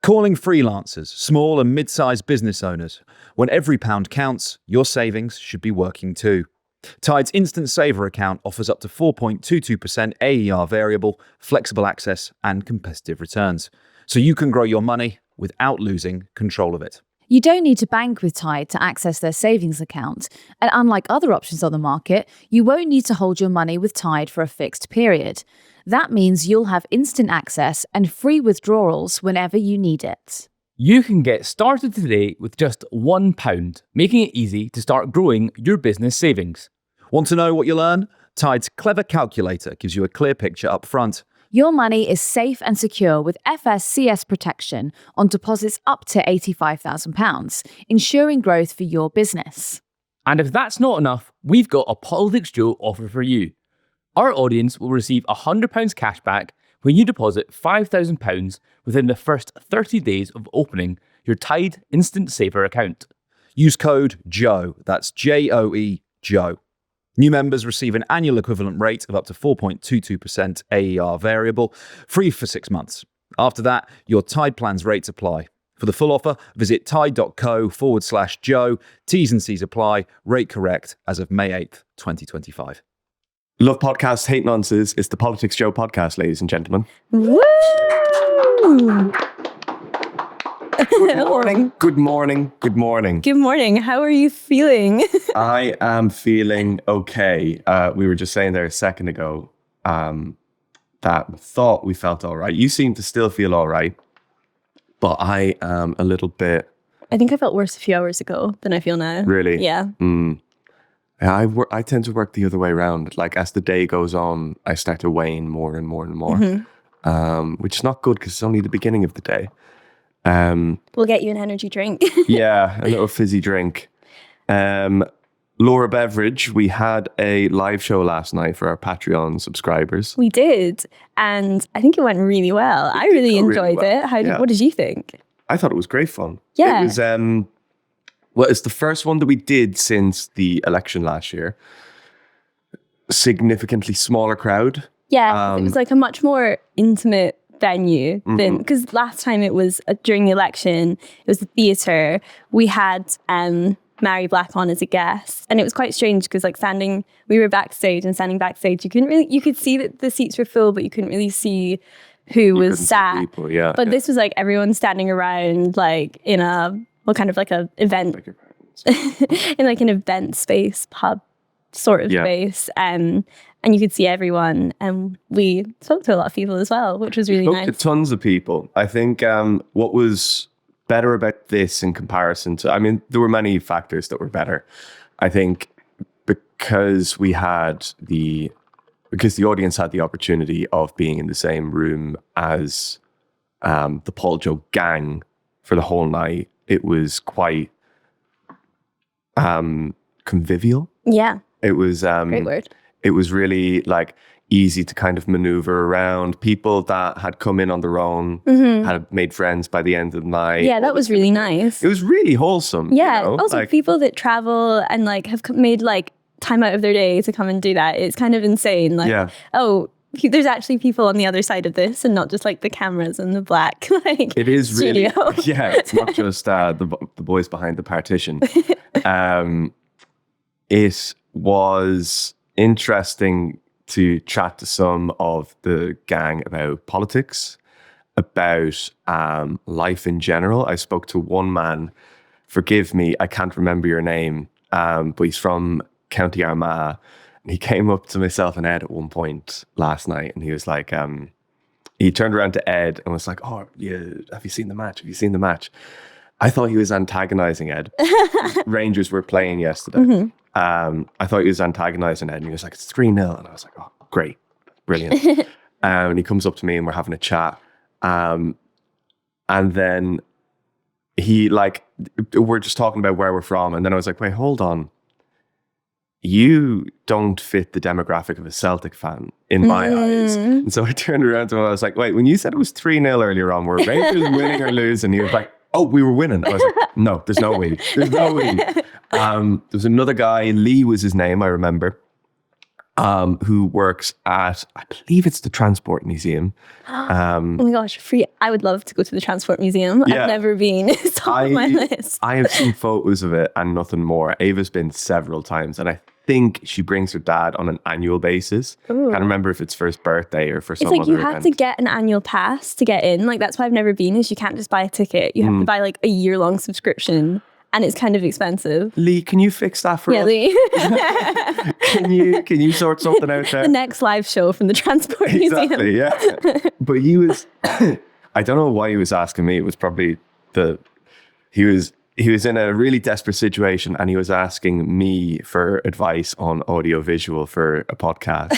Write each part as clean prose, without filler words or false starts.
Calling freelancers, small and mid-sized business owners. When every pound counts, your savings should be working too. Tide's Instant Saver account offers up to 4.22% AER variable, flexible access and competitive returns. So you can grow your money without losing control of it. You don't need to bank with Tide to access their savings account. And unlike other options on the market, you won't need to hold your money with Tide for a fixed period. That means you'll have instant access and free withdrawals whenever you need it. You can get started today with just £1, making it easy to start growing your business savings. Want to know what you'll earn? Tide's clever calculator gives you a clear picture up front. Your money is safe and secure with FSCS protection on deposits up to £85,000, ensuring growth for your business. And if that's not enough, we've got a PoliticsJOE offer for you. Our audience will receive £100 cash back when you deposit £5,000 within the first 30 days of opening your Tide Instant Saver account. Use code JOE, that's J-O-E, JOE. New members receive an annual equivalent rate of up to 4.22% AER variable, free for 6 months. After that, your Tide Plans rates apply. For the full offer, visit tide.co/Joe. T's and C's apply. Rate correct as of May 8th, 2025. Love podcasts, hate nonsense. It's the PoliticsJOE podcast, ladies and gentlemen. Woo! Good morning. Good morning. Good morning. Good morning. How are you feeling? I am feeling okay. We were just saying there a second ago that we thought we felt all right. You seem to still feel all right, but I am a little bit... I think I felt worse a few hours ago than I feel now. Really? Yeah. I tend to work the other way around. Like as the day goes on, I start to wane more and more and more, which is not good because it's only the beginning of the day. We'll get you an energy drink. Yeah, a little fizzy drink. Laura Beveridge, we had a live show last night for our Patreon subscribers. We did. And I think it went really well. I really enjoyed it. What did you think? I thought it was great fun. Yeah. It was, well, it's the first one that we did since the election last year. Significantly smaller crowd. Yeah, it was like a much more intimate venue than, because last time it was during the election, it was the theatre. We had Mary Black on as a guest, and it was quite strange because like we were backstage, and standing backstage, you could see that the seats were full, but you couldn't really see who was sat. People, yeah, but this was like everyone standing around like in a event, in like an event space, pub sort of space, and you could see everyone, and we spoke to a lot of people as well, which was really nice. To tons of people. I think what was better about this in comparison to, I mean, there were many factors that were better. I think because the audience had the opportunity of being in the same room as the PoliticsJOE gang for the whole night, it was quite convivial. Yeah. It was great word. It was really like easy to kind of maneuver around. People that had come in on their own had made friends by the end of the night. Yeah, that was really nice. It was really wholesome. Yeah. You know? Also, like, people that travel and like have made like time out of their day to come and do that. It's kind of insane. Like, oh, there's actually people on the other side of this, and not just like the cameras and the black like it is studio. Really, yeah. It's not just the boys behind the partition. It was interesting to chat to some of the gang about politics, about life in general. I spoke to one man, forgive me, I can't remember your name, but he's from County Armagh. And he came up to myself and Ed at one point last night, and he was like, he turned around to Ed and was like, oh, yeah, have you seen the match? Have you seen the match? I thought he was antagonizing Ed. Rangers were playing yesterday. I thought he was antagonizing Ed, and he was like, it's 3-0. And I was like, oh, great, brilliant. And he comes up to me and we're having a chat. And then we're just talking about where we're from. And then I was like, wait, hold on. You don't fit the demographic of a Celtic fan in my eyes. And so I turned around to him and I was like, wait, when you said it was 3-0 earlier on, were Rangers winning or losing? And he was like, oh, we were winning. I was like, no, there's no way. There's no way. There was another guy, Lee was his name, I remember. who works at, I believe it's the Transport Museum. Oh my gosh, free. I would love to go to the Transport Museum. Yeah. I've never been. It's on my list. I have seen photos of it and nothing more. Ava's been several times, and I think she brings her dad on an annual basis. Ooh. Can't remember if it's for his birthday or for It's some like other you have to event. get an annual pass to get in. Like that's why I've never been, is you can't just buy a ticket. You have to buy like a year-long subscription, and it's kind of expensive. Lee, can you fix that for Yeah, us? Lee. Can you sort something out there? The next live show from the Transport Museum. Exactly, yeah. But he was, I don't know why he was asking me. It was probably he was in a really desperate situation, and he was asking me for advice on audio visual for a podcast.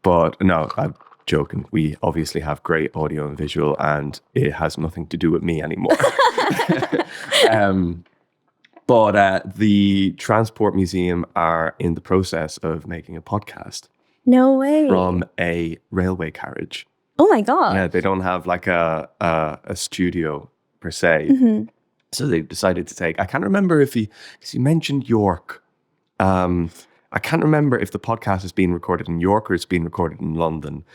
But no, I'm joking. We obviously have great audio and visual, and it has nothing to do with me anymore. But the Transport Museum are in the process of making a podcast No way. from a railway carriage. Oh my God. Yeah, they don't have like a studio per se. Mm-hmm. So they decided to take, I can't remember if because he mentioned York. I can't remember if the podcast is being recorded in York or it's being recorded in London.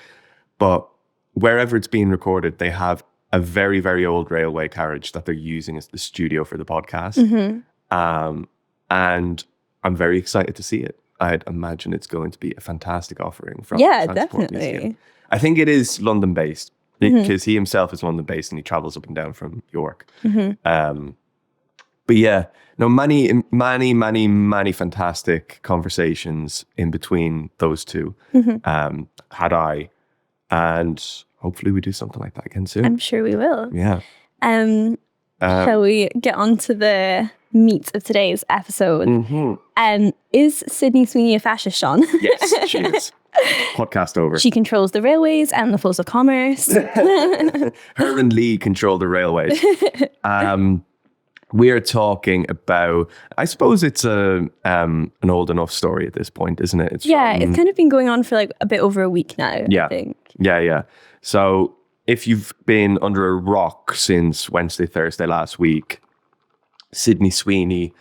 But wherever it's being recorded, they have a very, very old railway carriage that they're using as the studio for the podcast. Mm-hmm. And I'm very excited to see it. I'd imagine it's going to be a fantastic offering from Yeah, the Transport definitely. Museum. I think it is London based because he himself is London based and he travels up and down from York. But yeah, no, many fantastic conversations in between those two had I, and hopefully we do something like that again soon. I'm sure we will. Yeah. Shall we get on to the meat of today's episode? Is Sydney Sweeney a fascist, Sean? Yes, she is. Podcast over. She controls the railways and the flows of commerce. Her and Lee control the railways. We're talking about, I suppose it's an old enough story at this point, isn't it? It's It's kind of been going on for like a bit over a week now, I think. Yeah. So if you've been under a rock since Wednesday, Thursday last week, Sydney Sweeney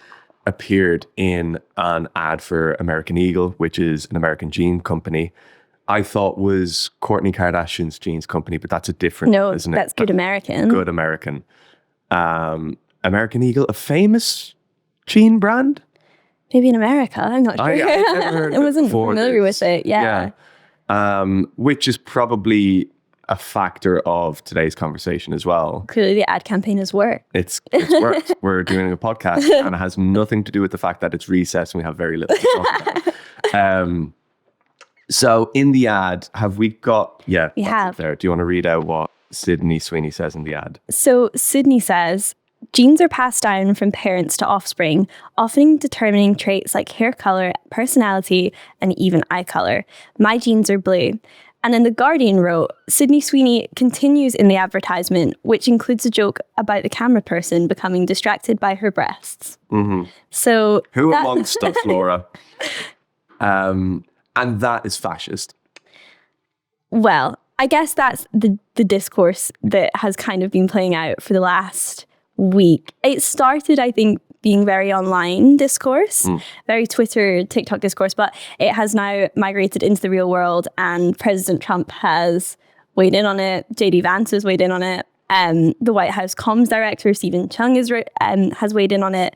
appeared in an ad for American Eagle, which is an American jean company. I thought was Kourtney Kardashian's jeans company, but that's a different, isn't it? That's Good American. Good American. American Eagle, a famous jean brand? Maybe in America, I'm not sure. I've never heard I wasn't before familiar this. with it, yeah. Which is probably a factor of today's conversation as well. Clearly the ad campaign has worked. It's worked. We're doing a podcast and it has nothing to do with the fact that it's recess and we have very little to talk about. So in the ad, have we got... Yeah, We have. There. Do you want to read out what Sydney Sweeney says in the ad? So Sydney says, genes are passed down from parents to offspring, often determining traits like hair color, personality, and even eye color. My genes are blue. And then The Guardian wrote, Sydney Sweeney continues in the advertisement, which includes a joke about the camera person becoming distracted by her breasts. So Who amongst us, Laura? And that is fascist. Well, I guess that's the discourse that has kind of been playing out for the last week. It started, I think, being very online discourse, very Twitter, TikTok discourse, but it has now migrated into the real world, and President Trump has weighed in on it. JD Vance has weighed in on it. The White House comms director, Stephen Chung, has weighed in on it.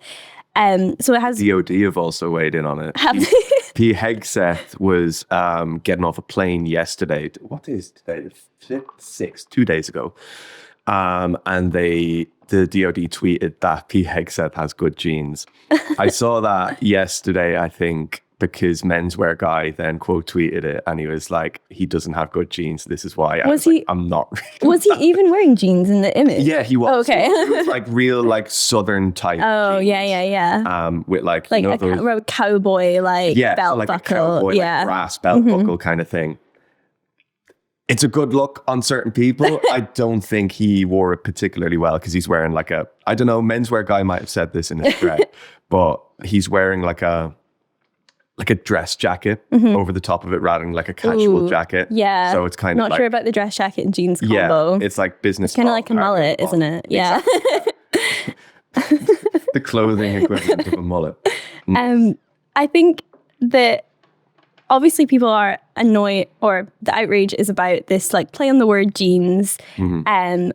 So it has... DOD have also weighed in on it. Pete Hegseth was getting off a plane yesterday. What is today? The 6th, 2 days ago. And the DOD tweeted that Pete Hegseth has good genes. I saw that yesterday, I think, because Menswear Guy then quote tweeted it, and he was like, he doesn't have good genes. This is why. I was like, I'm not reading Was he even wearing jeans in the image? Yeah, he was. Oh, okay. It was like real, like Southern type. Oh, jeans. yeah. With like Like you know, a those, cowboy, belt like buckle. a cowboy, like brass belt buckle kind of thing. It's a good look on certain people. I don't think he wore it particularly well because he's wearing like I don't know, Menswear Guy might have said this in his thread, but he's wearing like a dress jacket over the top of it rather than like a casual jacket. Yeah. So it's kind of not like, sure about the dress jacket and jeans combo. Yeah, it's like business. It's kind of like a mullet, isn't it? Yeah. The clothing equivalent of a mullet. I think that obviously people are annoyed, or the outrage is about this like play on the word genes. And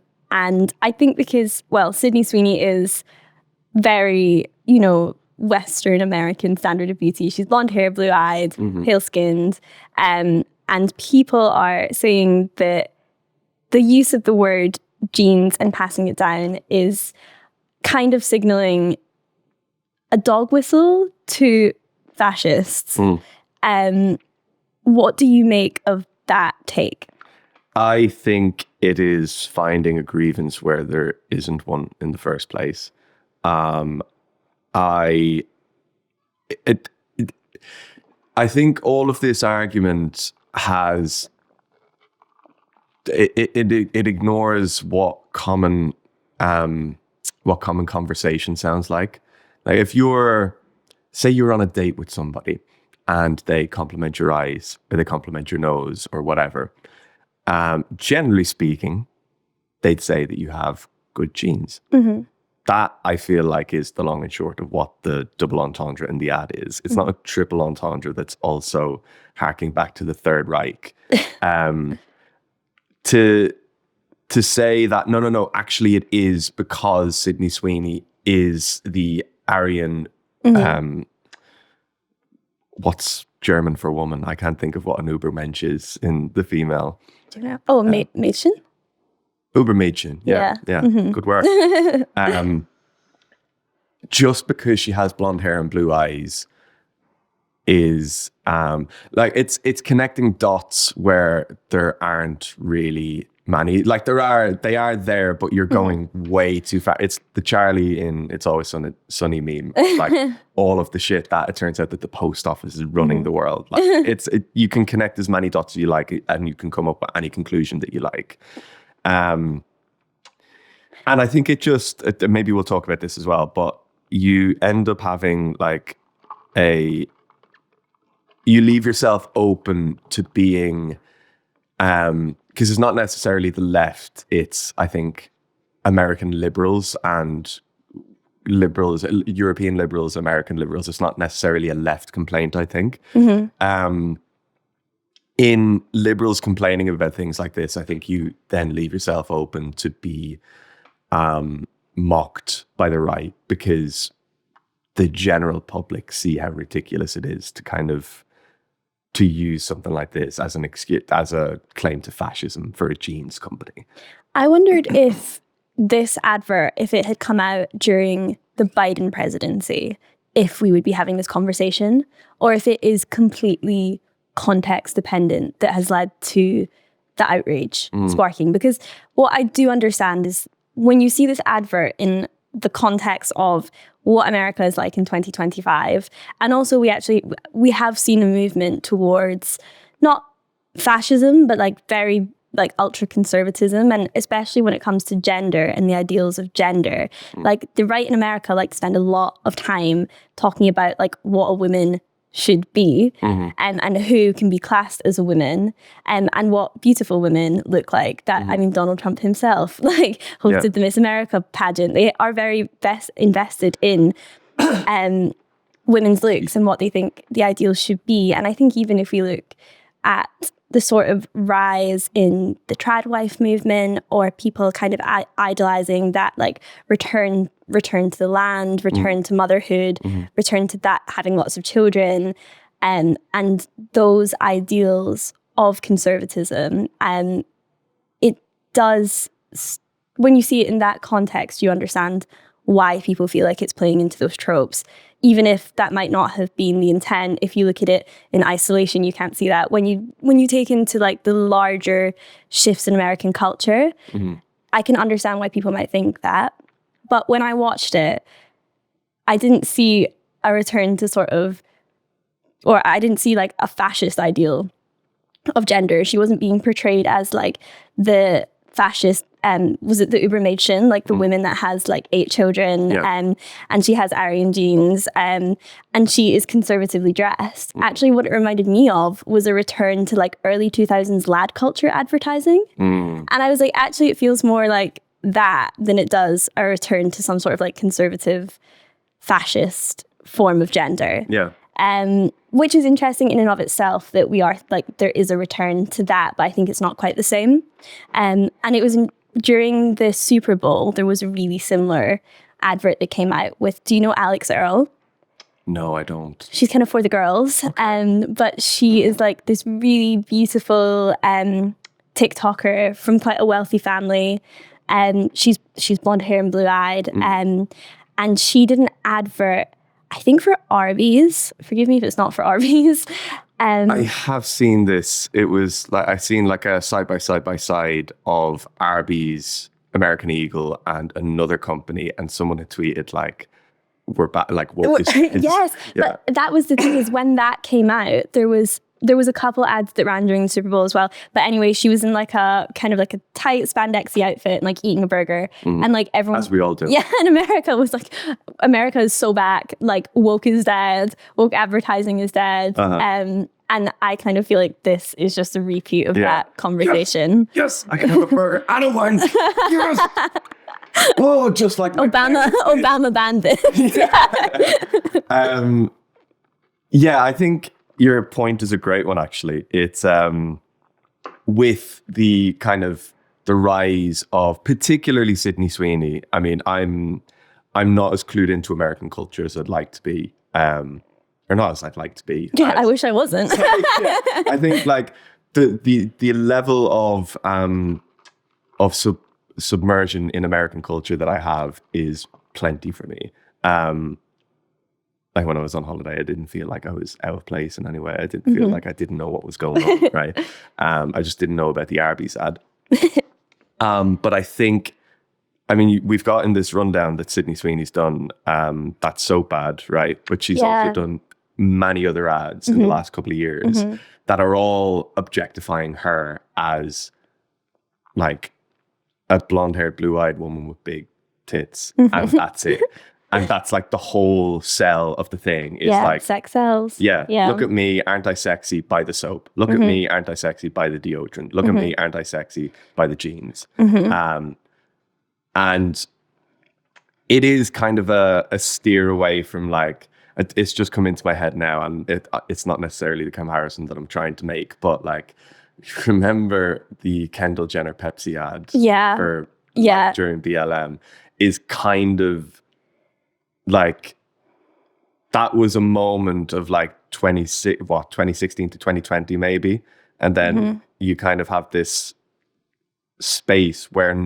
I think because, well, Sydney Sweeney is very, Western American standard of beauty. She's blonde hair, blue eyed, pale skinned. And people are saying that the use of the word genes and passing it down is kind of signaling a dog whistle to fascists. What do you make of that take? I think it is finding a grievance where there isn't one in the first place. I think all of this argument has it ignores what common conversation sounds like. Like if say you're on a date with somebody and they compliment your eyes or they compliment your nose or whatever, generally speaking, they'd say that you have good genes. That, I feel like, is the long and short of what the double entendre in the ad is. It's not a triple entendre that's also harking back to the Third Reich. To say that, no, actually it is because Sydney Sweeney is the Aryan, what's German for woman? I can't think of what an Übermensch is in the female. Do you know? Oh, Mädchen? Übermädchen, yeah. Good work. Just because she has blonde hair and blue eyes is like it's connecting dots where there aren't really many. Like they are there, but you're going way too far. It's the Charlie in It's Always Sunny meme. Like all of the shit that it turns out that the post office is running the world. Like you can connect as many dots as you like, and you can come up with any conclusion that you like. And I think maybe we'll talk about this as well, but you end up having like you leave yourself open to being, because it's not necessarily the left, it's, I think, American liberals and liberals, European liberals, American liberals. It's not necessarily a left complaint, I think. In liberals complaining about things like this, I think you then leave yourself open to be mocked by the right, because the general public see how ridiculous it is to use something like this as an excuse, as a claim to fascism for a jeans company. I wondered if this advert, if it had come out during the Biden presidency, if we would be having this conversation, or if it is completely context dependent that has led to the outrage sparking. Because what I do understand is when you see this advert in the context of what America is like in 2025, and also we have seen a movement towards not fascism, but like very like ultra conservatism, and especially when it comes to gender and the ideals of gender. Like the right in America like to spend a lot of time talking about like what a woman should be, and who can be classed as a woman, and what beautiful women look like. That I mean, Donald Trump himself like hosted the Miss America pageant. They are very invested in women's looks and what they think the ideals should be. And I think even if we look at the sort of rise in the trad wife movement, or people kind of idolizing that like return to the land, return to motherhood, return to that having lots of children, and those ideals of conservatism, it does, when you see it in that context, you understand why people feel like it's playing into those tropes, even if that might not have been the intent. If you look at it in isolation, you can't see that. When you take into like the larger shifts in American culture, I can understand why people might think that. But when I watched it, I didn't see a return to sort of, or I didn't see like a fascist ideal of gender. She wasn't being portrayed as like the fascist, was it the Übermädchen, like the women that has like 8 children, and she has Aryan genes, and she is conservatively dressed. Actually, what it reminded me of was a return to like early 2000s lad culture advertising. And I was like, actually, it feels more like that than it does a return to some sort of like conservative fascist form of gender. which is interesting in and of itself that we are like, there is a return to that, but I think it's not quite the same. And it was during the Super Bowl, there was a really similar advert that came out with, do you know Alex Earl? No, I don't. She's kind of for the girls, but she is like this really beautiful TikToker from quite a wealthy family. She's blonde hair and blue eyed, and she did an advert, I think for Arby's. Forgive me if it's not for Arby's. I have seen this. It was like I seen like a side by side of Arby's, American Eagle, and another company, and someone had tweeted like, "We're back." Like, what is yes, yeah. But that was the thing, is when that came out, there was a couple ads that ran during the Super Bowl as well. But anyway, she was in like a kind of like a tight spandexy outfit and like eating a burger, and like everyone, as we all do. Yeah, and America was like, America is so back. Like woke is dead. Woke advertising is dead. And I kind of feel like this is just a repeat of that conversation. Yes, I can have a burger and a wine. Yes. Oh, just like Obama banned this. Yeah, I think your point is a great one, actually. It's with the kind of the rise of particularly Sydney Sweeney. I mean, I'm not as clued into American culture as I'd like to be, or not as I'd like to be. Yeah, I wish I wasn't. I think like the level of submersion in American culture that I have is plenty for me. Like when I was on holiday, I didn't feel like I was out of place in any way. I didn't feel like I didn't know what was going on, right? I just didn't know about the Arby's ad. But I think, I mean, we've gotten this rundown that Sydney Sweeney's done, that's so bad, right? But she's also done many other ads in the last couple of years that are all objectifying her as like a blonde-haired, blue-eyed woman with big tits, and that's it. And that's like the whole sell of the thing. Is like sex sells. Yeah. Look at me, aren't I sexy? Buy the soap. Look at me, aren't I sexy? Buy the deodorant. Look at me, aren't I sexy? Buy the jeans. And it is kind of a steer away from like, it's just come into my head now, and it's not necessarily the comparison that I'm trying to make, but like, remember the Kendall Jenner Pepsi ad? During BLM is kind of like, that was a moment of like 2016 to 2020 maybe, and then you kind of have this space where there's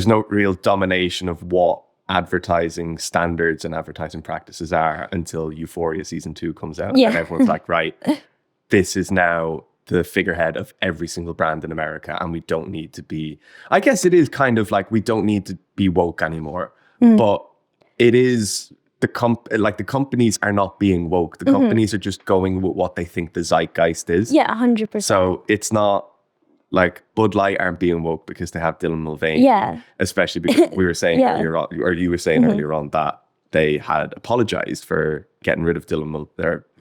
no real domination of what advertising standards and advertising practices are until Euphoria season 2 comes out, and everyone's like, right, this is now the figurehead of every single brand in America, and we don't need to be, I guess it is kind of like, we don't need to be woke anymore, but it is the companies are not being woke. The companies are just going with what they think the zeitgeist is. Yeah, 100%. So it's not like Bud Light aren't being woke because they have Dylan Mulvaney. Yeah. Especially because we were saying earlier on, or you were saying earlier on, that they had apologized for getting rid of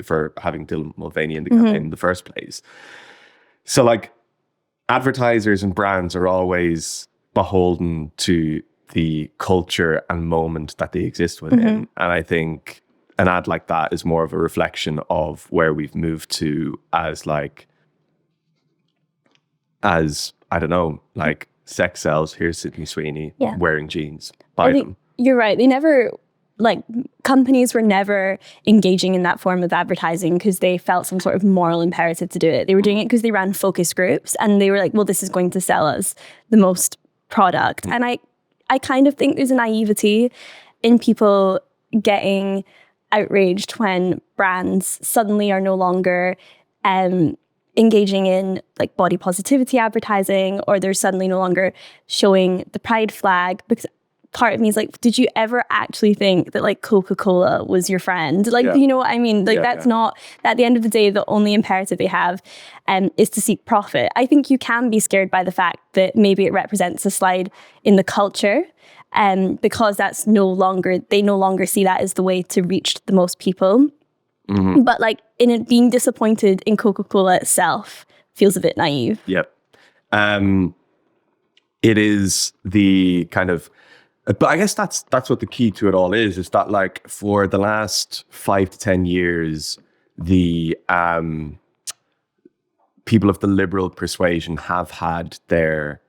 for having Dylan Mulvaney in the campaign in the first place. So like, advertisers and brands are always beholden to the culture and moment that they exist within. And I think an ad like that is more of a reflection of where we've moved to as I don't know, like, sex sells, here's Sydney Sweeney wearing jeans. Buy them. You're right. They never, like, companies were never engaging in that form of advertising because they felt some sort of moral imperative to do it. They were doing it because they ran focus groups, and they were like, well, this is going to sell us the most product. And I kind of think there's a naivety in people getting outraged when brands suddenly are no longer engaging in like body positivity advertising, or they're suddenly no longer showing the pride flag. Because part of me is like, did you ever actually think that like Coca-Cola was your friend? Like, you know what I mean? Like, that's not, at the end of the day, the only imperative they have is to seek profit. I think you can be scared by the fact that maybe it represents a slide in the culture, because that's they no longer see that as the way to reach the most people. But like, in it being disappointed in Coca-Cola itself feels a bit naive. Yep. It is the kind of But I guess that's what the key to it all is that like for the last 5 to 10 years, the people of the liberal persuasion have had their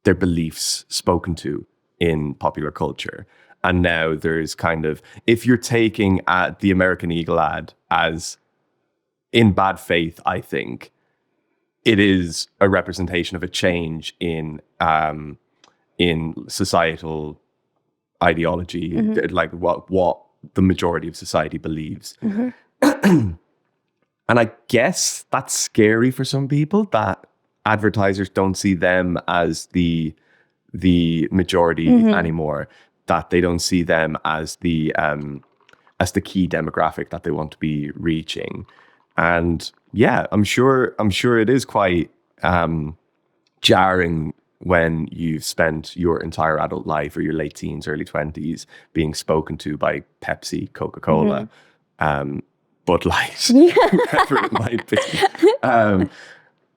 beliefs spoken to in popular culture. And now there's kind of, if you're taking the American Eagle ad as in bad faith, I think it is a representation of a change in societal ideology, like what the majority of society believes. And I guess that's scary for some people, that advertisers don't see them as the majority anymore, that they don't see them as the key demographic that they want to be reaching. And yeah, I'm sure it is quite jarring when you've spent your entire adult life or your late teens, early 20s being spoken to by Pepsi, Coca-Cola, Bud Light, whoever it might be.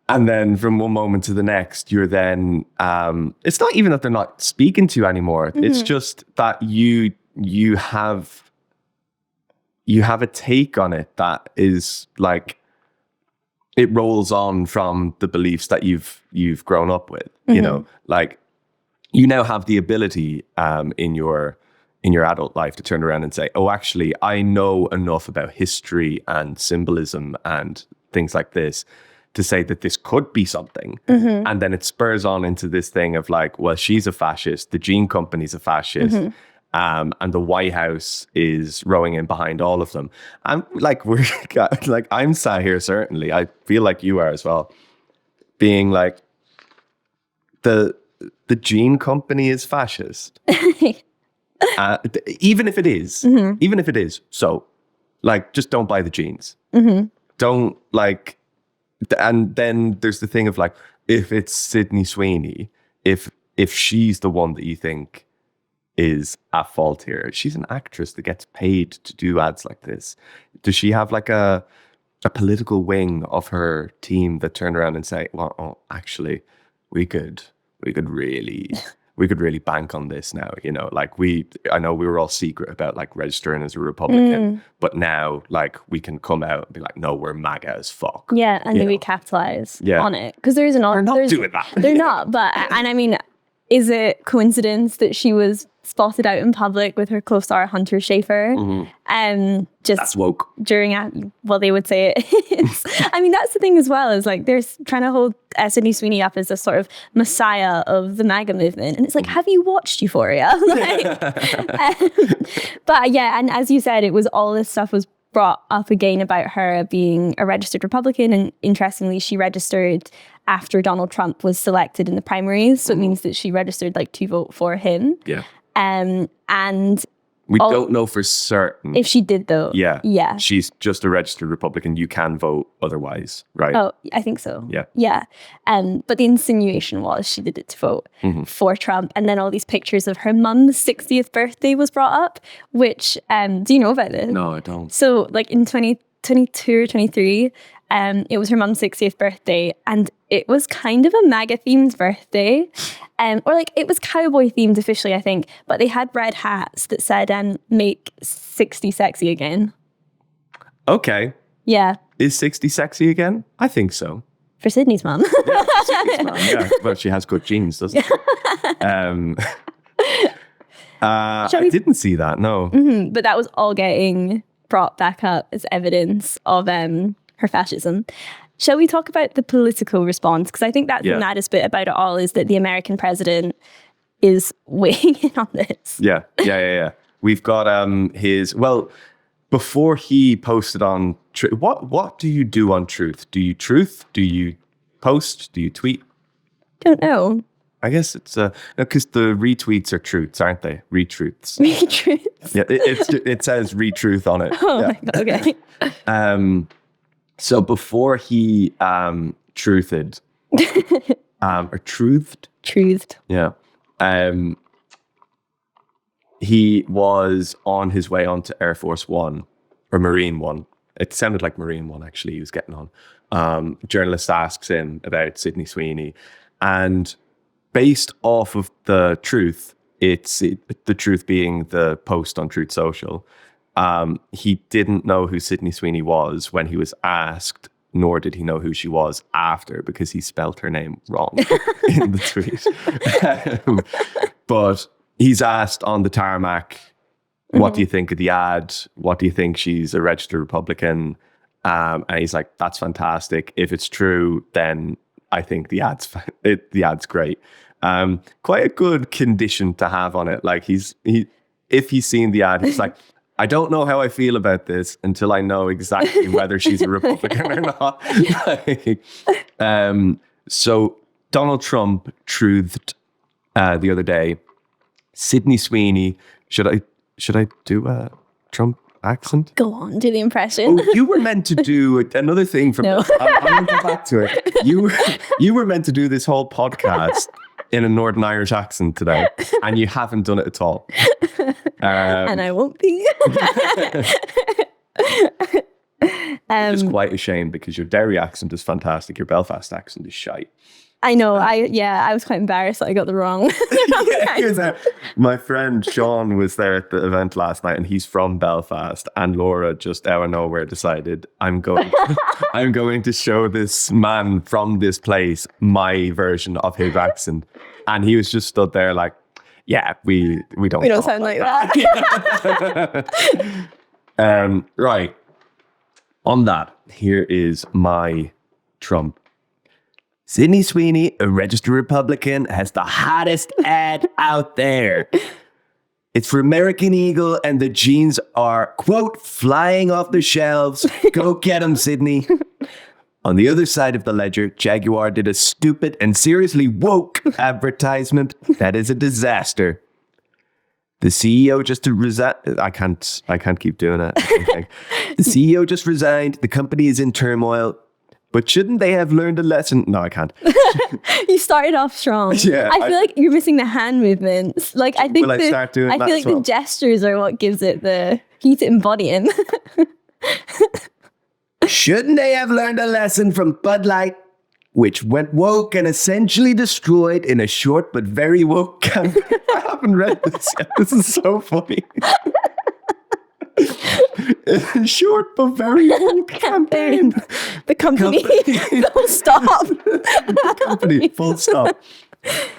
And then from one moment to the next, you're then, it's not even that they're not speaking to you anymore. It's just that you have a take on it that is like, it rolls on from the beliefs that you've grown up with, you know, like you now have the ability in your adult life to turn around and say, oh, actually, I know enough about history and symbolism and things like this to say that this could be something. And then it spurs on into this thing of like, well, she's a fascist, the Gene Company's a fascist, and the White House is rowing in behind all of them. I'm like, I'm sat here, certainly, I feel like you are as well, being like, the Gene Company is fascist. Even if it is, so like, just don't buy the jeans. Don't like, and then there's the thing of like, if it's Sydney Sweeney, if she's the one that you think is at fault here, she's an actress that gets paid to do ads like this. Does she have like a political wing of her team that turn around and say, well, oh, actually, we could really bank on this now, you know, like I know we were all secret about like registering as a Republican, but now like we can come out and be like, no, we're MAGA as fuck. Yeah, and maybe capitalize on it. Because there is an... They're not doing that. They're not, but, and I mean, is it coincidence that she was spotted out in public with her co-star Hunter Schafer? Just that's woke. During, well, they would say it is. I mean, that's the thing as well, is like they're trying to hold Sydney Sweeney up as a sort of messiah of the MAGA movement. And it's like, have you watched Euphoria? Like, but yeah, and as you said, it was all this stuff was brought up again about her being a registered Republican. And interestingly, she registered after Donald Trump was selected in the primaries. So it means that she registered like to vote for him. Yeah. And we don't know for certain if she did, though. Yeah. She's just a registered Republican. You can vote otherwise, right? Oh, I think so. Yeah. But the insinuation was she did it to vote for Trump. And then all these pictures of her mum's 60th birthday was brought up, which, do you know about this? No, I don't. So like in 2022 or 23, it was her mum's 60th birthday, and it was kind of a MAGA themed birthday, or like it was cowboy themed officially, I think, but they had red hats that said make 60 sexy again. Okay. Yeah. Is 60 sexy again? I think so. For Sydney's mum. Yeah, for Sydney's mum, yeah. Well, she has good genes, doesn't she? I didn't see that, no. But that was all getting brought back up as evidence of her fascism. Shall we talk about the political response? Because I think that's the maddest bit about it all, is that the American president is weighing in on this. Yeah. We've got before he posted on what do you do on Truth? Do you truth? Do you post? Do you tweet? Don't know. I guess it's because the retweets are truths, aren't they? Retruths. Retruths. Yeah, it says retruth on it. Oh my God, okay. So before he truthed, or truthed, yeah, he was on his way onto Air Force One or Marine One. It sounded like Marine One actually. He was getting on. Journalist asks him about Sydney Sweeney, and based off of the truth, the truth being the post on Truth Social. He didn't know who Sydney Sweeney was when he was asked, nor did he know who she was after, because he spelt her name wrong in the tweet. But he's asked on the tarmac, what do you think of the ad? What do you think she's a registered Republican? And he's like, that's fantastic. If it's true, then I think the ad's great. Quite a good condition to have on it. Like if he's seen the ad, he's like, I don't know how I feel about this until I know exactly whether she's a Republican or not. So Donald Trump truthed the other day, Sydney Sweeney. Should I do a Trump accent? Go on, do the impression. Oh, you were meant to do another thing from No. I'm going to go back to it. You were meant to do this whole podcast in a Northern Irish accent today, and you haven't done it at all. And I won't be. It's quite a shame because your Derry accent is fantastic. Your Belfast accent is shite. I know. I was quite embarrassed that I got the wrong. My friend Sean was there at the event last night, and he's from Belfast. And Laura just out of nowhere decided, I'm going to show this man from this place my version of his accent, and he was just stood there like, yeah, we don't sound like that. Right. On that, here is my Trump. Sydney Sweeney, a registered Republican, has the hottest ad out there. It's for American Eagle, and the jeans are, quote, flying off the shelves. Go get them, Sydney. On the other side of the ledger, Jaguar did a stupid and seriously woke advertisement that is a disaster. The CEO just resigned. I can't keep doing it. The CEO just resigned. The company is in turmoil. But shouldn't they have learned a lesson? No, I can't. You started off strong. Yeah, I feel like you're missing the hand movements. Like I think Will I start doing I that feel as like well? the gestures are what gives it the. You need to embody him. Shouldn't they have learned a lesson from Bud Light, which went woke and essentially destroyed in a short but very woke campaign? I haven't read this yet. This is so funny. A short but very woke campaign. The company. Don't stop. The company, full stop.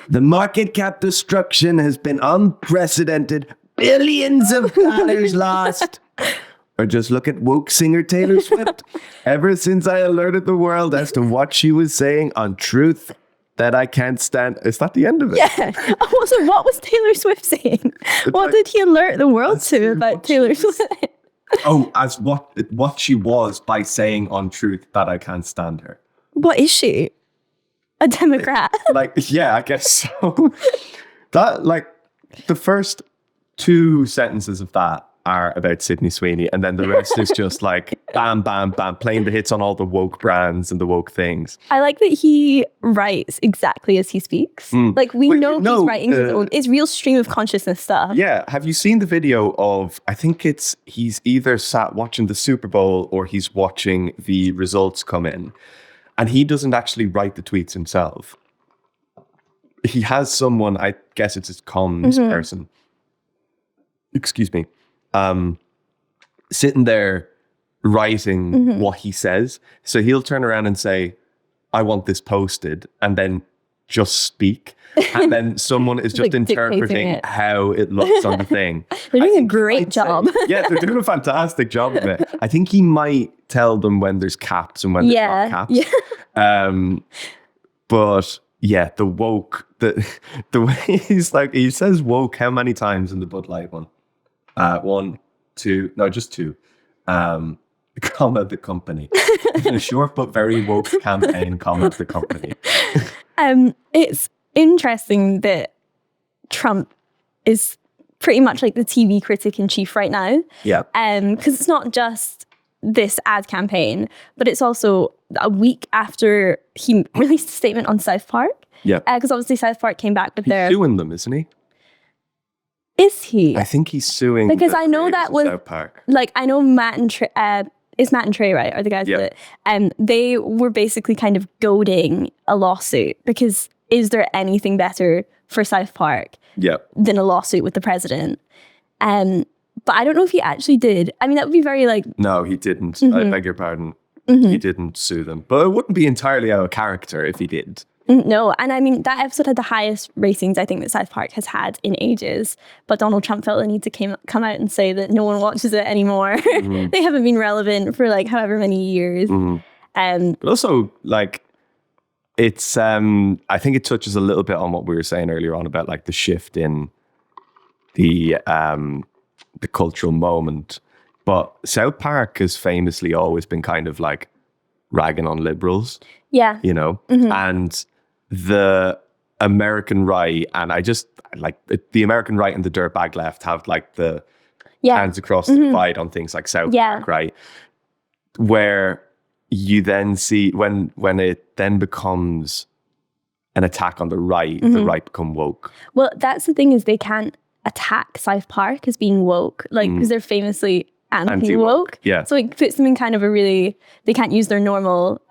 The market cap destruction has been unprecedented. Billions of dollars lost. Or just look at woke singer Taylor Swift. Ever since I alerted the world as to what she was saying on Truth that I can't stand. Is that the end of it? Yeah. Also, what was Taylor Swift saying? What did he alert the world to about Taylor Swift? Oh, as what she was by saying on Truth that I can't stand her. What is she? A Democrat? Like, yeah, I guess so. That, like, the first two sentences of that are about Sydney Sweeney, and then the rest is just like bam, bam, bam, playing the hits on all the woke brands and the woke things. I like that he writes exactly as he speaks. Like we know he's writing his own. It's real stream of consciousness stuff. Yeah, have you seen the video of? I think he's either sat watching the Super Bowl or he's watching the results come in, and he doesn't actually write the tweets himself. He has someone, I guess it's his comms person. Excuse me. Sitting there writing what he says. So he'll turn around and say, I want this posted, and then just speak. And then someone is just Like interpreting dictating it. how it looks on the thing. They're doing a great job. Yeah, they're doing a fantastic job of it. I think he might tell them when there's caps and when there's not caps. Yeah. But yeah, the woke, the way he's like, he says woke how many times in the Bud Light one? One, two, no, just two. Comma the company. A short but very woke campaign, comma the company. It's interesting that Trump is pretty much like the TV critic in chief right now. Yeah. Because it's not just this ad campaign, but it's also a week after he released a statement on South Park. Yeah. Because obviously South Park came back with their... He's suing them, isn't he? Is he? I think he's suing Because the I know creators that of was... South Park. Like, I know Matt and Trey... is Matt and Trey, right? Are the guys Yeah. that... they were basically kind of goading a lawsuit because is there anything better for South Park than a lawsuit with the president? But I don't know if he actually did. I mean, that would be very like... No, he didn't. I beg your pardon. He didn't sue them. But it wouldn't be entirely out of character if he did. No, and I mean, that episode had the highest ratings I think that South Park has had in ages. But Donald Trump felt the need to come out and say that no one watches it anymore. They haven't been relevant for like however many years. But also, like, it's, I think it touches a little bit on what we were saying earlier on about like the shift in the cultural moment. But South Park has famously always been kind of like ragging on liberals. Yeah. You know? And the American right, and I just like the American right and the dirtbag left have like the hands across the divide on things like South Park, right? Where you then see when it then becomes an attack on the right become woke. Well, that's the thing, is they can't attack South Park as being woke, like, because they're famously anti-woke. Yeah. So it puts them in kind of a really, they can't use their normal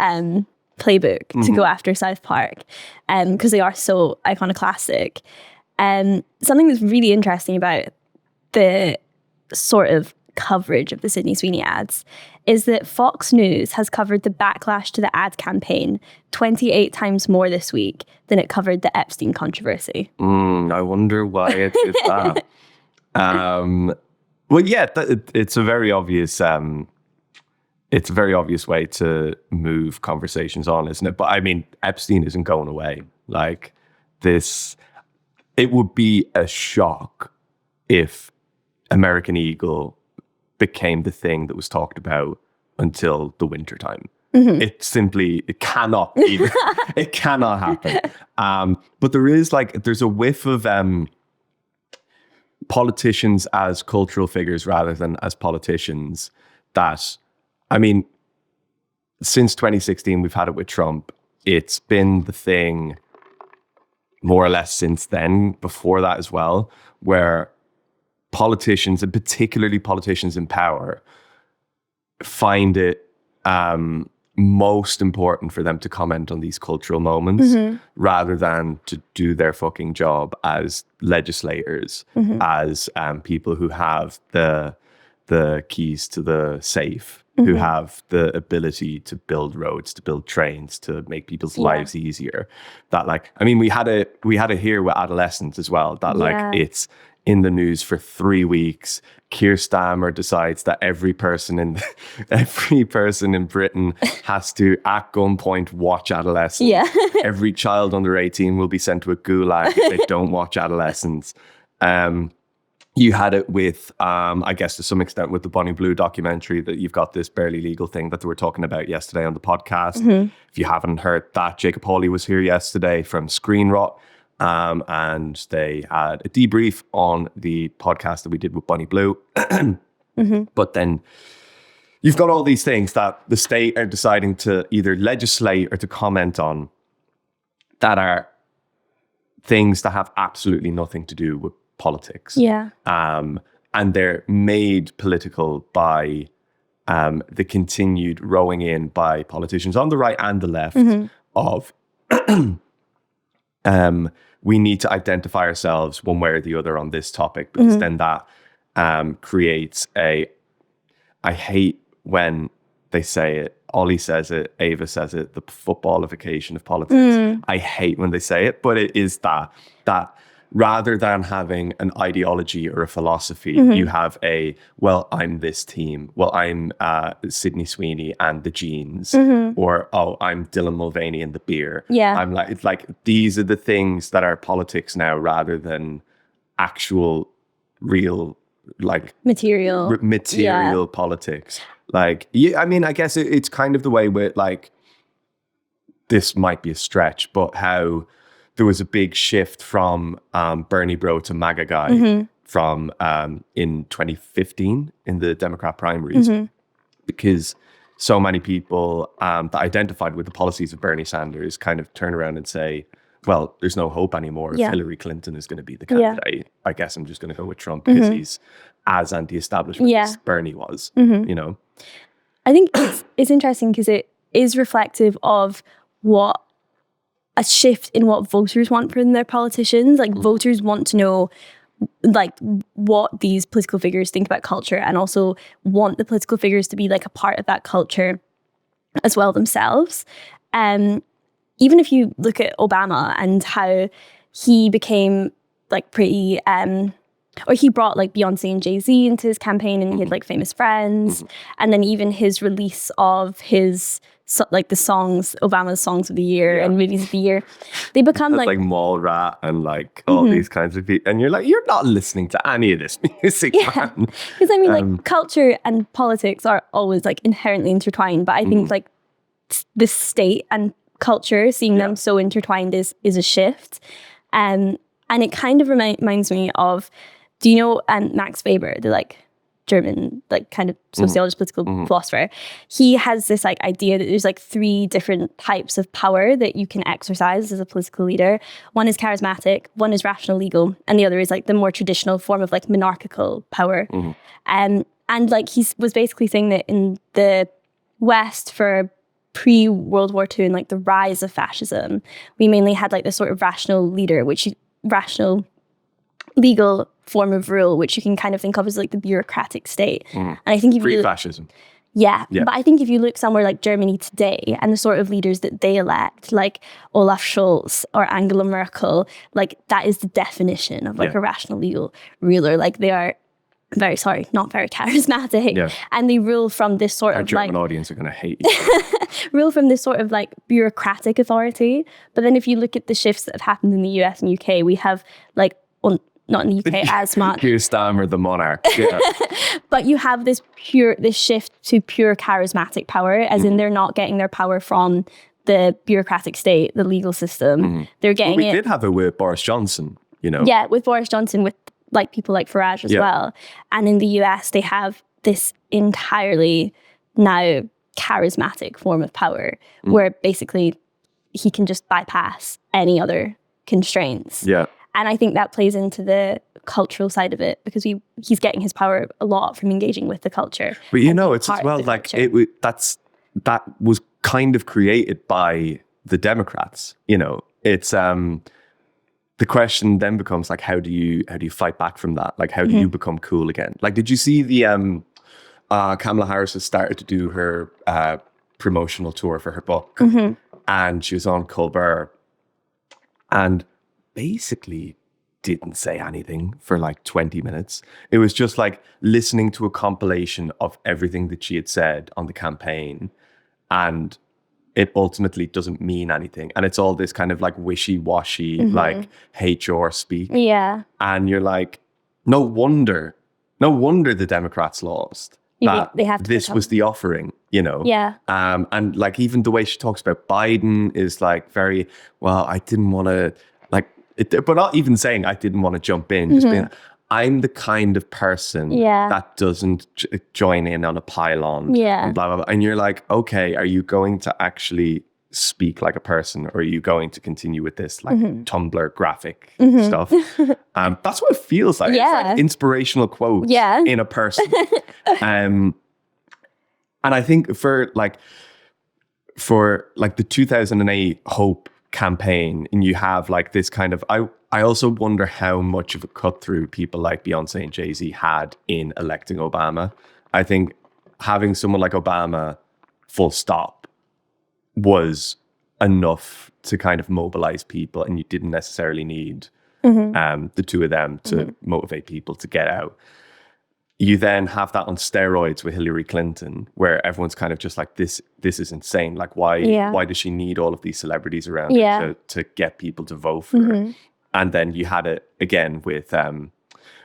playbook to go after South Park because they are so iconoclastic. Something that's really interesting about the sort of coverage of the Sydney Sweeney ads is that Fox News has covered the backlash to the ad campaign 28 times more this week than it covered the Epstein controversy. I wonder why it did that. Well, yeah, it's a very obvious way to move conversations on, isn't it? But I mean, Epstein isn't going away. Like this, it would be a shock if American Eagle became the thing that was talked about until the winter time. It cannot be. It cannot happen. But there's a whiff of politicians as cultural figures rather than as politicians that, I mean, since 2016, we've had it with Trump. It's been the thing more or less since then, before that as well, where politicians, and particularly politicians in power, find it most important for them to comment on these cultural moments rather than to do their fucking job as legislators, as people who have the keys to the safe, who have the ability to build roads, to build trains, to make people's lives easier. That, like, I mean, we had it here with adolescents as well, that like it's in the news for 3 weeks. Keir Starmer decides that every person in Britain has to, at gunpoint, watch Adolescents. Yeah. Every child under 18 will be sent to a gulag if they don't watch Adolescents. You had it with, I guess to some extent, with the Bonnie Blue documentary, that you've got this barely legal thing that they were talking about yesterday on the podcast. If you haven't heard that, Jacob Hawley was here yesterday from Screen Rot. And they had a debrief on the podcast that we did with Bonnie Blue. But then you've got all these things that the state are deciding to either legislate or to comment on that are things that have absolutely nothing to do with politics. Yeah. And they're made political by the continued rowing in by politicians on the right and the left of we need to identify ourselves one way or the other on this topic, because then that creates I hate when they say it, Ollie says it, Ava says it, the footballification of politics. I hate when they say it, but it is that rather than having an ideology or a philosophy, you have well, I'm this team. Well, I'm Sydney Sweeney and the jeans. Or, oh, I'm Dylan Mulvaney and the beer. Yeah. I'm like, it's like, these are the things that are politics now rather than actual, real, like... Material politics. Like, yeah, I mean, I guess it's kind of the way with, like, this might be a stretch, but how... there was a big shift from Bernie bro to MAGA guy from in 2015 in the Democrat primaries, because so many people that identified with the policies of Bernie Sanders kind of turn around and say, well, there's no hope anymore if Hillary Clinton is going to be the candidate. I guess I'm just going to go with Trump because he's as anti-establishment as Bernie was, you know? I think it's interesting because it is reflective of what a shift in what voters want from their politicians. Like voters want to know like what these political figures think about culture, and also want the political figures to be like a part of that culture as well themselves. Even if you look at Obama and how he became like pretty or he brought like Beyonce and Jay-Z into his campaign, and he had like famous friends, and then even his release of his like the songs, Obama's songs of the year and movies of the year, they become like Mall Rat and like all these kinds of people, and you're like, you're not listening to any of this music, man. Because I mean, like culture and politics are always like inherently intertwined, but I think like the state and culture, seeing them so intertwined is a shift, and it kind of reminds me of, do you know Max Weber, the like German like kind of sociologist, political philosopher? He has this like idea that there's like 3 different types of power that you can exercise as a political leader. One is charismatic, one is rational legal, and the other is like the more traditional form of like monarchical power. And like he was basically saying that in the West, for pre-World War II and like the rise of fascism, we mainly had like this sort of rational legal form of rule, which you can kind of think of as like the bureaucratic state. And I think if Pre-fascism. Yeah. But I think if you look somewhere like Germany today and the sort of leaders that they elect, like Olaf Scholz or Angela Merkel, like that is the definition of like a rational legal ruler. Like they are not very charismatic. And they rule from this sort of German like audience are going to hate you. rule from this sort of like bureaucratic authority. But then if you look at the shifts that have happened in the US and UK, we have like, well, not in the UK as much. Keir Starmer, the monarch. Yeah. But you have this shift to pure charismatic power, as in they're not getting their power from the bureaucratic state, the legal system. They're getting we did have it with Boris Johnson, you know. Yeah, with Boris Johnson, with like people like Farage as well. And in the US, they have this entirely now charismatic form of power where basically he can just bypass any other constraints. Yeah. And I think that plays into the cultural side of it, because he's getting his power a lot from engaging with the culture. But you know, it's as well like that was kind of created by the Democrats. You know, it's the question then becomes like, how do you fight back from that? Like, how do you become cool again? Like, did you see the Kamala Harris has started to do her promotional tour for her book, and she was on Colbert, and basically didn't say anything for like 20 minutes. It was just like listening to a compilation of everything that she had said on the campaign, and it ultimately doesn't mean anything. And it's all this kind of like wishy-washy, like HR speak. Yeah. And you're like, no wonder the Democrats lost. They have to this was the offering, you know? Yeah. And like even the way she talks about Biden is like very, well, I didn't want to but not even saying I didn't want to jump in, just being, I'm the kind of person that doesn't join in on a pylon. And blah, blah, blah. And you're like, okay, are you going to actually speak like a person, or are you going to continue with this like Tumblr graphic stuff? That's what it feels like. It's like inspirational quotes in a person. And I think for the 2008 Hope campaign, and you have like this kind of, I also wonder how much of a cut through people like Beyonce and Jay-Z had in electing Obama. I think having someone like Obama, full stop, was enough to kind of mobilize people, and you didn't necessarily need the two of them to motivate people to get out. You then have that on steroids with Hillary Clinton, where everyone's kind of just like, this is insane. Like, why does she need all of these celebrities around her to get people to vote for her? And then you had it again with,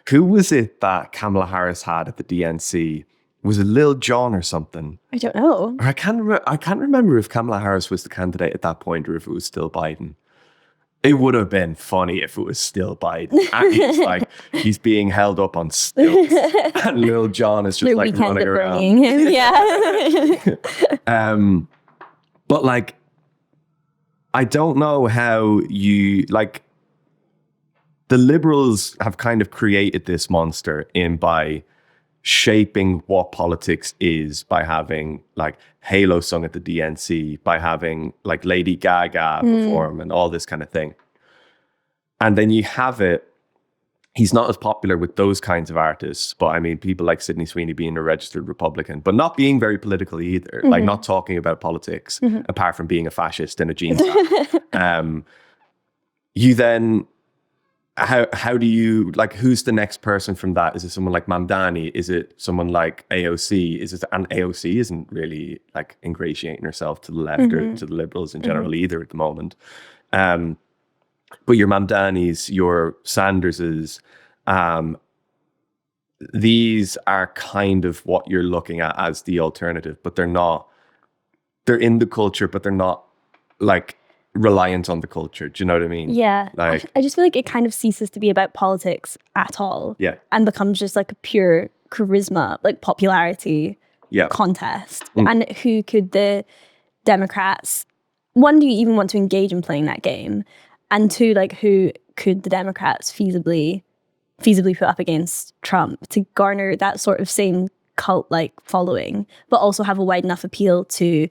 who was it that Kamala Harris had at the DNC? Was it Lil Jon or something? I don't know. Or I can't remember if Kamala Harris was the candidate at that point or if it was still Biden. It would have been funny if it was still Biden. And he's like, he's being held up on stilts. And Lil Jon is just like running around. Him. But like, I don't know how you, like, the Liberals have kind of created this monster by shaping what politics is by having like Halo sung at the DNC, by having like Lady Gaga perform and all this kind of thing. And then you have it, he's not as popular with those kinds of artists, but I mean, people like Sydney Sweeney being a registered Republican, but not being very political either, like not talking about politics, apart from being a fascist in a jeans bag. You then, how do you, like, who's the next person from that? Is it someone like Mamdani? Is it someone like AOC? And AOC isn't really like ingratiating herself to the left or to the liberals in general either at the moment. But your Mamdanis, your Sanderses, these are kind of what you're looking at as the alternative, but they're not. They're in the culture, but they're not like reliant on the culture. Do you know what I mean? Yeah. Like, I just feel like it kind of ceases to be about politics at all. Yeah. And becomes just like a pure charisma, like popularity contest. And who could the Democrats, one, do you even want to engage in playing that game? And two, like, who could the Democrats feasibly put up against Trump to garner that sort of same cult-like following, but also have a wide enough appeal to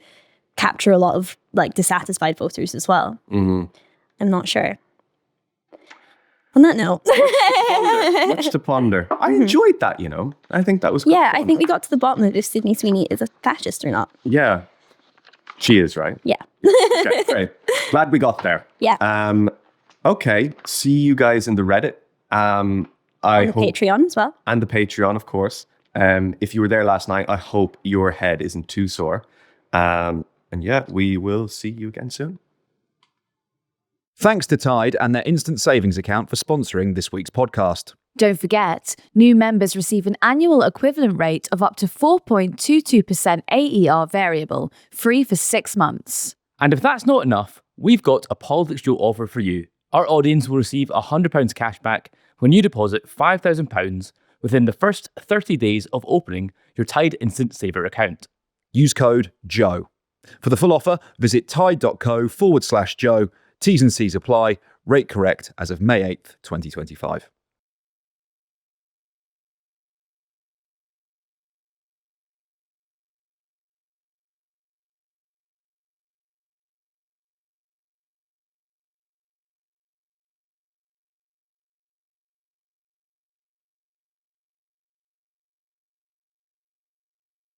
capture a lot of like dissatisfied voters as well? I'm not sure. On that note, much to ponder. I enjoyed that, you know. I think that was good yeah, fun. I think we got to the bottom of if Sydney Sweeney is a fascist or not. Yeah. She is, right? Yeah. Okay, great. Glad we got there. Yeah. Okay. See you guys in the Reddit. On the Patreon as well. And the Patreon, of course. If you were there last night, I hope your head isn't too sore. And yeah, we will see you again soon. Thanks to Tide and their instant savings account for sponsoring this week's podcast. Don't forget, new members receive an annual equivalent rate of up to 4.22% AER variable, free for 6 months. And if that's not enough, we've got a PoliticsJOE offer for you. Our audience will receive £100 cash back when you deposit £5,000 within the first 30 days of opening your Tide Instant Saver account. Use code JOE. For the full offer, visit tide.co/Joe. T's and C's apply. Rate correct as of May 8th, 2025.